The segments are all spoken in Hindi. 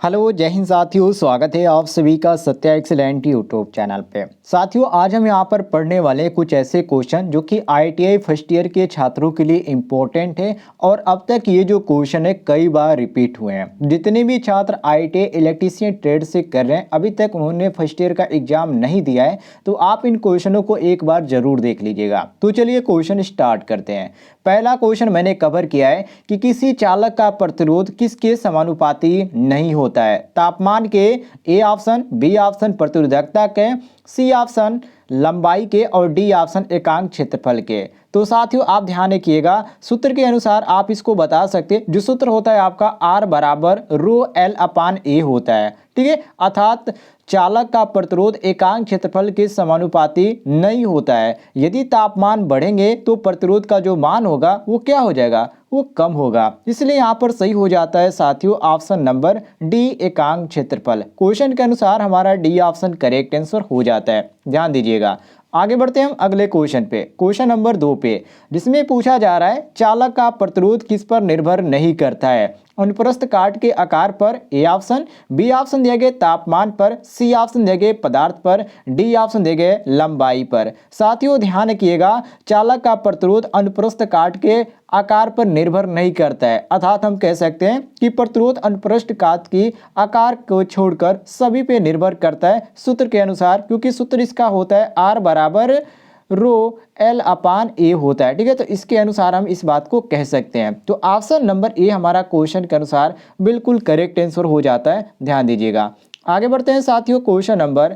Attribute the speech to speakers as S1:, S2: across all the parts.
S1: हेलो जय हिंद साथियों, स्वागत है आप सभी का सत्या एक्सीलेंट यूट्यूब चैनल पे। साथियों आज हम यहाँ पर पढ़ने वाले हैं कुछ ऐसे क्वेश्चन जो कि आईटीआई फर्स्ट ईयर के छात्रों के लिए इम्पोर्टेंट है और अब तक ये जो क्वेश्चन है कई बार रिपीट हुए हैं। जितने भी छात्र आईटीआई इलेक्ट्रीशियन ट्रेड से कर रहे हैं, अभी तक उन्होंने फर्स्ट ईयर का एग्जाम नहीं दिया है, तो आप इन क्वेश्चनों को एक बार जरूर देख लीजिएगा। तो चलिए क्वेश्चन स्टार्ट करते हैं। पहला क्वेश्चन मैंने कवर किया है कि किसी चालक का प्रतिरोध किसके समानुपाती नहीं होता है। तापमान के, ए ऑप्शन, बी ऑप्शन प्रतिरोधकता के, सी ऑप्शन लंबाई के और डी ऑप्शन एकांक क्षेत्रफल के। तो साथियों आप ध्यान रखिएगा, सूत्र के अनुसार आप इसको बता सकते हैं। जो सूत्र होता है आपका आर बराबर रो एल अपान ए होता है, ठीक है। अर्थात चालक का प्रतिरोध एकांक क्षेत्रफल के समानुपाती नहीं होता है। यदि तापमान बढ़ेंगे तो प्रतिरोध का जो मान होगा वो क्या हो जाएगा, वो कम होगा। इसलिए यहाँ पर सही हो जाता है साथियों ऑप्शन नंबर डी एकांक क्षेत्रफल। क्वेश्चन के अनुसार हमारा डी ऑप्शन करेक्ट आंसर हो जाता है, ध्यान दीजिएगा। आगे बढ़ते हैं हम अगले क्वेश्चन पे, क्वेश्चन नंबर 2 पे, जिसमें पूछा जा रहा है चालक का प्रतिरोध किस पर निर्भर नहीं करता है। अनुप्रस्थ काट के आकार पर, ए ऑप्शन, बी ऑप्शन दिए गए तापमान पर, सी ऑप्शन दिए गए पदार्थ पर, डी ऑप्शन दिए गए लंबाई पर। साथियों ध्यान रखिएगा, चालक का प्रतिरोध अनुप्रस्थ काट के आकार पर निर्भर नहीं करता है। अर्थात हम कह सकते हैं कि प्रतिरोध अनुप्रस्थ काट की आकार को छोड़कर सभी पे निर्भर करता है सूत्र के अनुसार, क्योंकि सूत्र इसका होता है आर बराबर रो एल अपान ए होता है, ठीक है। तो इसके अनुसार हम इस बात को कह सकते हैं। तो ऑप्शन नंबर ए हमारा क्वेश्चन के अनुसार बिल्कुल करेक्ट आंसर हो जाता है, ध्यान दीजिएगा। आगे बढ़ते हैं साथियों क्वेश्चन नंबर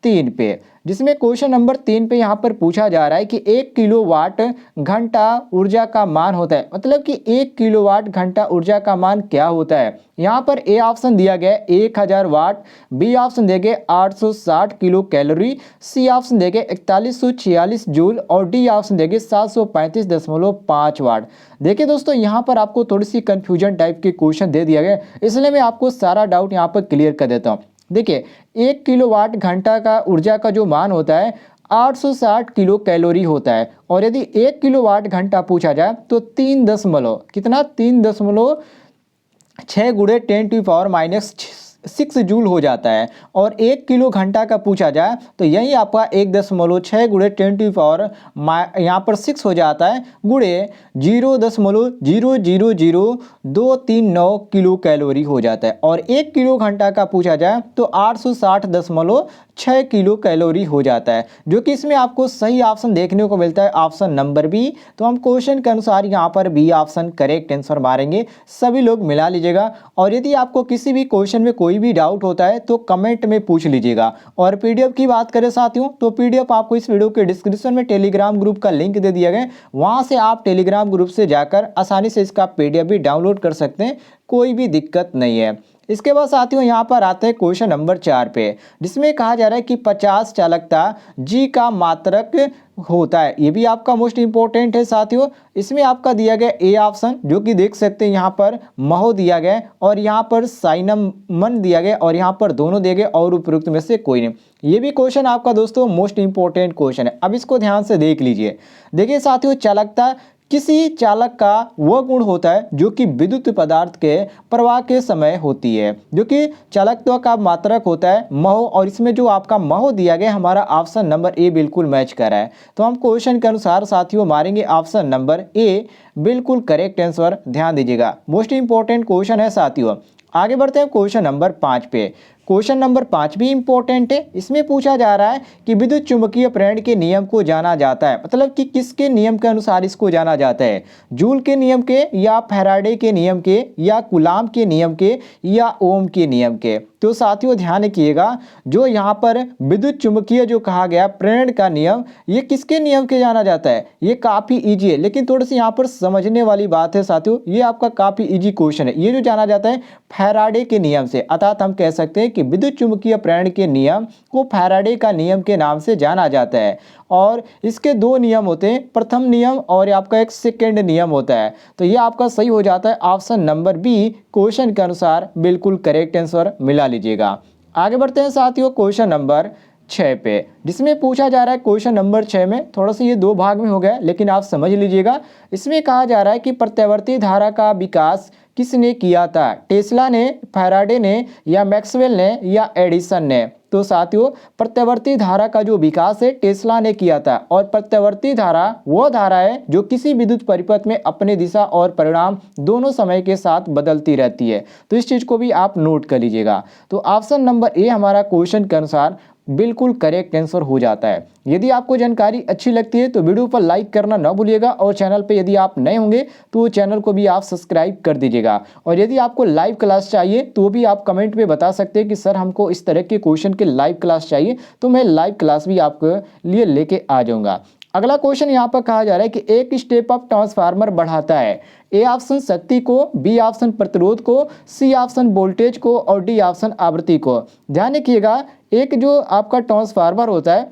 S1: 3 पे, जिसमें क्वेश्चन नंबर 3 पे यहाँ पर पूछा जा रहा है कि 1 किलोवाट घंटा ऊर्जा का मान होता है। मतलब कि 1 किलोवाट घंटा ऊर्जा का मान क्या होता है। यहाँ पर ए ऑप्शन दिया गया 1000 वाट, बी ऑप्शन दिया गया 860 किलो कैलोरी, सी ऑप्शन दिया गया 4146 जूल और डी ऑप्शन दिया गया 735.5 वाट। देखिए दोस्तों, यहाँ पर आपको थोड़ी सी कंफ्यूजन टाइप के क्वेश्चन दे दिया गया, इसलिए मैं आपको सारा डाउट यहाँ पर क्लियर कर देता हूँ। देखिए 1 किलोवाट घंटा का ऊर्जा का जो मान होता है 860 किलो कैलोरी होता है, और यदि 1 किलोवाट घंटा पूछा जाए तो 3 दशमलव कितना 3.6 गुणे 10⁻⁶ जूल हो जाता है। और 1 किलो घंटा का पूछा जाए तो यही आपका 1.6 गुणे 10⁻यहाँ पर 6 हो जाता है, गुणे 0.0000239 किलो कैलोरी हो जाता है। और 1 किलो घंटा का पूछा जाए तो 860.6 किलो कैलोरी हो जाता है, जो कि इसमें आपको सही ऑप्शन देखने को मिलता है ऑप्शन नंबर बी। तो हम क्वेश्चन के अनुसार यहाँ पर बी ऑप्शन करेक्ट आंसर मारेंगे। सभी लोग मिला लीजिएगा, और यदि आपको किसी भी क्वेश्चन में कोई भी डाउट होता है तो कमेंट में पूछ लीजिएगा। और पीडीएफ की बात करें साथियों, तो पीडीएफ आपको इस वीडियो के डिस्क्रिप्शन में टेलीग्राम ग्रुप का लिंक दे दिया गया, वहां से आप टेलीग्राम ग्रुप से जाकर आसानी से इसका पीडीएफ भी डाउनलोड कर सकते हैं, कोई भी दिक्कत नहीं है। इसके बाद साथियों यहाँ पर आते हैं क्वेश्चन नंबर 4 पे, जिसमें कहा जा रहा है कि 50 चालकता जी का मात्रक होता है। ये भी आपका मोस्ट इंपॉर्टेंट है साथियों। इसमें आपका दिया गया ए ऑप्शन, जो कि देख सकते हैं यहाँ पर महो दिया गया और यहाँ पर साइनमन दिया गया, और यहाँ पर दोनों दिए गए और उपयुक्त में से कोई नहीं। ये भी क्वेश्चन आपका दोस्तों मोस्ट इंपॉर्टेंट क्वेश्चन है। अब इसको ध्यान से देख लीजिए। देखिए साथियों, चालकता किसी चालक का वह गुण होता है जो कि विद्युत पदार्थ के प्रवाह के समय होती है, जो कि चालकत्व का मात्रक होता है महो, और इसमें जो आपका महो दिया गया हमारा ऑप्शन नंबर ए बिल्कुल मैच कर रहा है। तो हम क्वेश्चन के अनुसार साथियों मारेंगे ऑप्शन नंबर ए बिल्कुल करेक्ट आंसर, ध्यान दीजिएगा। मोस्ट इंपॉर्टेंट क्वेश्चन है साथियों। आगे बढ़ते हैं क्वेश्चन नंबर 5 पे। क्वेश्चन नंबर 5 भी इंपॉर्टेंट है। इसमें पूछा जा रहा है कि विद्युत चुंबकीय प्रेरण के नियम को जाना जाता है। मतलब कि किसके नियम के अनुसार इसको जाना जाता है, जूल के नियम के, या फैराडे के नियम के, या कूलाम के नियम के, या ओम के नियम के। तो साथियों ध्यान रखिएगा, जो यहाँ पर विद्युत चुंबकीय जो कहा गया प्रेरण का नियम, ये किसके नियम के जाना जाता है। ये काफी इजी है, लेकिन थोड़ी सी यहाँ पर समझने वाली बात है साथियों। ये आपका काफी इजी क्वेश्चन है। ये जो जाना जाता है फैराडे के नियम से, अर्थात हम कह सकते हैं कि विद्युत चुंबकीय प्रेरण के नियम को फैराडे का नियम के नाम से जाना जाता है। और इसके 2 नियम होते हैं, प्रथम नियम और आपका एक सेकेंड नियम होता है। तो ये आपका सही हो जाता है ऑप्शन नंबर बी, क्वेश्चन के अनुसार बिल्कुल करेक्ट आंसर मिला लीजिएगा। आगे बढ़ते हैं साथियों क्वेश्चन नंबर 6 पे, जिसमें पूछा जा रहा है क्वेश्चन नंबर 6 में थोड़ा सा ये 2 भाग में हो गया, लेकिन आप समझ लीजिएगा। इसमें कहा जा रहा है कि प्रत्यावर्ती धारा का विकास किसने किया था? टेस्ला ने, फैराडे ने, या मैक्सवेल ने, या एडिसन ने? तो साथियों प्रत्यावर्ती धारा का जो विकास है टेस्ला ने किया था, और प्रत्यावर्ती धारा वो धारा है जो किसी विद्युत परिपथ में अपने दिशा और परिणाम दोनों समय के साथ बदलती रहती है। तो इस चीज को भी आप नोट कर लीजिएगा। तो ऑप्शन नंबर ए हमारा क्वेश्चन के अनुसार बिल्कुल करेक्ट आंसर हो जाता है। यदि आपको जानकारी अच्छी लगती है तो वीडियो पर लाइक करना ना भूलिएगा, और चैनल पे यदि आप नए होंगे तो चैनल को भी आप सब्सक्राइब कर दीजिएगा। और यदि आपको लाइव क्लास चाहिए तो भी आप कमेंट में बता सकते हैं कि सर हमको इस तरह के क्वेश्चन के लाइव क्लास चाहिए, तो मैं लाइव क्लास भी आपके लिए लेके आ जाऊँगा। अगला क्वेश्चन यहाँ पर कहा जा रहा है कि एक स्टेप अप ट्रांसफार्मर बढ़ाता है। ए ऑप्शन शक्ति को, बी ऑप्शन प्रतिरोध को, सी ऑप्शन वोल्टेज को, और डी ऑप्शन आवृत्ति को। ध्यान रखिएगा, एक जो आपका ट्रांसफार्मर होता है,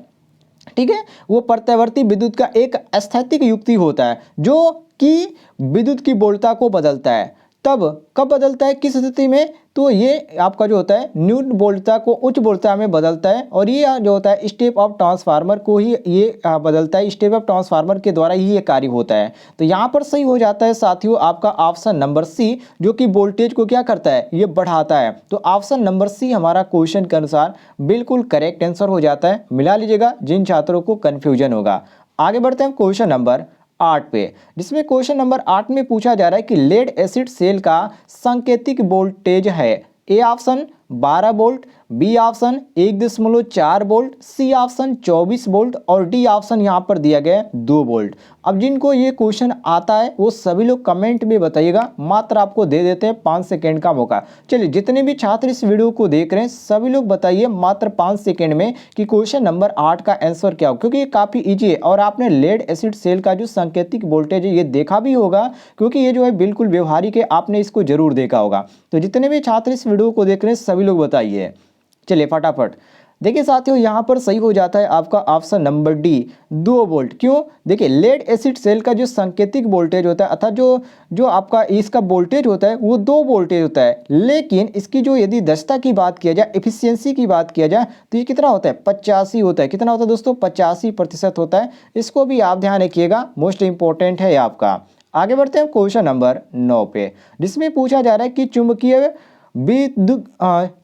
S1: ठीक है, वो प्रत्यावर्ती विद्युत का एक स्थैतिक युक्ति होता है जो कि विद्युत की वोल्टता को बदलता है। तब कब बदलता है, किस स्थिति में? तो ये आपका जो होता है न्यून वोल्टता को उच्च वोल्टता में बदलता है, और ये जो होता है स्टेप अप ट्रांसफार्मर को ही ये बदलता है। स्टेप अप ट्रांसफार्मर के द्वारा ही ये कार्य होता है। तो यहाँ पर सही हो जाता है साथियों आपका ऑप्शन नंबर सी, जो कि वोल्टेज को क्या करता है, ये बढ़ाता है। तो ऑप्शन नंबर सी हमारा क्वेश्चन के अनुसार बिल्कुल करेक्ट आंसर हो जाता है। मिला लीजिएगा जिन छात्रों को कन्फ्यूजन होगा। आगे बढ़ते हैं क्वेश्चन नंबर 8 पे, जिसमें क्वेश्चन नंबर 8 में पूछा जा रहा है कि लेड एसिड सेल का सांकेतिक वोल्टेज है। A option 12 volt, b option 1.4 volt, c option 24 volt, और डी ऑप्शन यहाँ पर दिया गया है 2 वोल्ट। अब जिनको ये क्वेश्चन आता है वो सभी लोग कमेंट में बताइएगा, मात्र आपको दे देते हैं 5 सेकेंड का मौका। चलिए जितने भी छात्र इस वीडियो को देख रहे हैं सभी लोग बताइए मात्र 5 सेकेंड में कि क्वेश्चन नंबर 8 का आंसर क्या हो, क्योंकि ये काफ़ी ईजी है और आपने लेड एसिड सेल का जो सांकेतिक वोल्टेज है ये देखा भी होगा, क्योंकि ये जो है बिल्कुल व्यवहारिक है, आपने इसको जरूर देखा होगा। तो जितने भी छात्र इस वीडियो को देख रहे हैं सभी लोग बताइए। चलिए फटाफट देखिए साथियों, यहाँ पर सही हो जाता है आपका ऑप्शन नंबर डी 2 वोल्ट। क्यों? देखिए लेड एसिड सेल का जो सांकेतिक वोल्टेज होता है अर्थात जो आपका इसका वोल्टेज होता है वो 2 वोल्टेज होता है, लेकिन इसकी जो यदि दक्षता की बात किया जाए, एफिशिएंसी की बात किया जाए तो ये कितना होता है 85 होता है। कितना होता है दोस्तों? 85% होता है। इसको भी आप ध्यान रखिएगा, मोस्ट इंपॉर्टेंट है आपका। आगे बढ़ते हैं क्वेश्चन नंबर 9 पे, जिसमें पूछा जा रहा है कि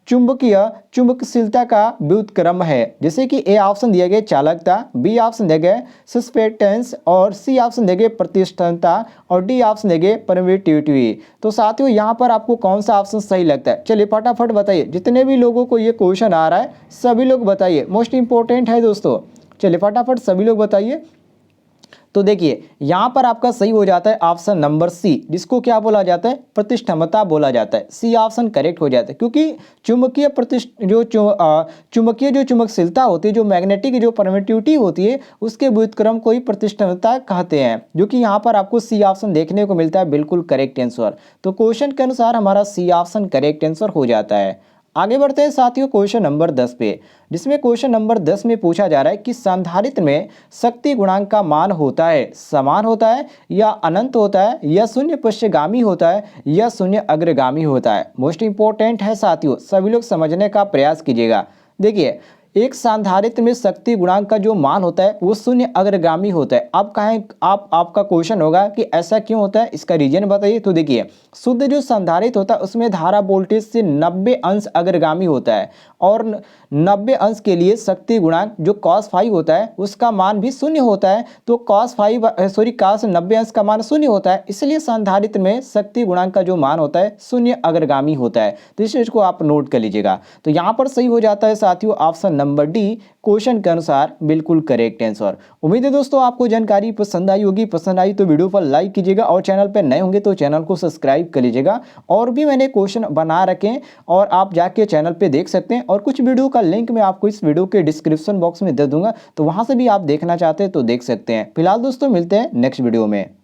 S1: चुंबकशीलता का व्युत्क्रम है। जैसे कि ए ऑप्शन दिया गया चालकता, बी ऑप्शन दिया गया सस्पेंटेंस, और सी ऑप्शन दिया गया प्रतिष्ठनता, और डी ऑप्शन दिया गया परमिटिविटी। तो साथियों यहाँ पर आपको कौन सा ऑप्शन सही लगता है? चलिए फटाफट बताइए, जितने भी लोगों को ये क्वेश्चन आ रहा है सभी लोग बताइए, मोस्ट इंपॉर्टेंट है दोस्तों। चलिए फटाफट सभी लोग बताइए। तो देखिए यहाँ पर आपका सही हो जाता है ऑप्शन नंबर सी, जिसको क्या बोला जाता है? प्रतिष्ठमता बोला जाता है। सी ऑप्शन करेक्ट हो जाता है, क्योंकि चुंबकीय जो चुंबकशीलता होती है, जो मैग्नेटिक जो परमिटिविटी होती है, उसके व्युत्क्रम को ही प्रतिष्ठमता कहते हैं, जो कि यहाँ पर आपको सी ऑप्शन देखने को मिलता है बिल्कुल करेक्ट आंसर। तो क्वेश्चन के अनुसार हमारा सी ऑप्शन करेक्ट आंसर हो जाता है। आगे बढ़ते हैं साथियों क्वेश्चन नंबर 10 पे, जिसमें क्वेश्चन नंबर 10 में पूछा जा रहा है कि संधारित्र में शक्ति गुणांक का मान होता है समान होता है, या अनंत होता है, या शून्य पश्चगामी होता है, या शून्य अग्रगामी होता है। मोस्ट इंपॉर्टेंट है साथियों, सभी लोग समझने का प्रयास कीजिएगा। देखिए एक संधारित्र में शक्ति गुणांक का जो मान होता है वो शून्य अग्रगामी होता है। अब कहें आपका क्वेश्चन होगा कि ऐसा क्यों होता है, इसका रीजन बताइए। तो देखिए शुद्ध जो संधारित्र होता है उसमें धारा वोल्टेज से 90 अंश अग्रगामी होता है, और 90 अंश के लिए शक्ति गुणांक जो cos फाई होता है उसका मान भी शून्य होता है। तो cos 90 अंश का मान शून्य होता है, इसलिए संधारित्र में शक्ति गुणांक का जो मान होता है शून्य अग्रगामी होता है। तो इस चीज को आप नोट कर लीजिएगा। तो यहाँ पर सही हो जाता है साथियों ऑप्शन नंबर डी, क्वेश्चन के अनुसार बिल्कुल करेक्ट आंसर। उम्मीद है दोस्तों आपको जानकारी पसंद आई होगी। पसंद आई तो वीडियो पर लाइक कीजिएगा, और चैनल पर नए होंगे तो चैनल को सब्सक्राइब कर लीजिएगा। और भी मैंने क्वेश्चन बना रखे हैं और आप जाके चैनल पे देख सकते हैं, और कुछ वीडियो का लिंक मैं आपको इस वीडियो के डिस्क्रिप्शन बॉक्स में दे दूंगा, तो वहां से भी आप देखना चाहते हैं तो देख सकते हैं। फिलहाल दोस्तों मिलते हैं नेक्स्ट वीडियो में।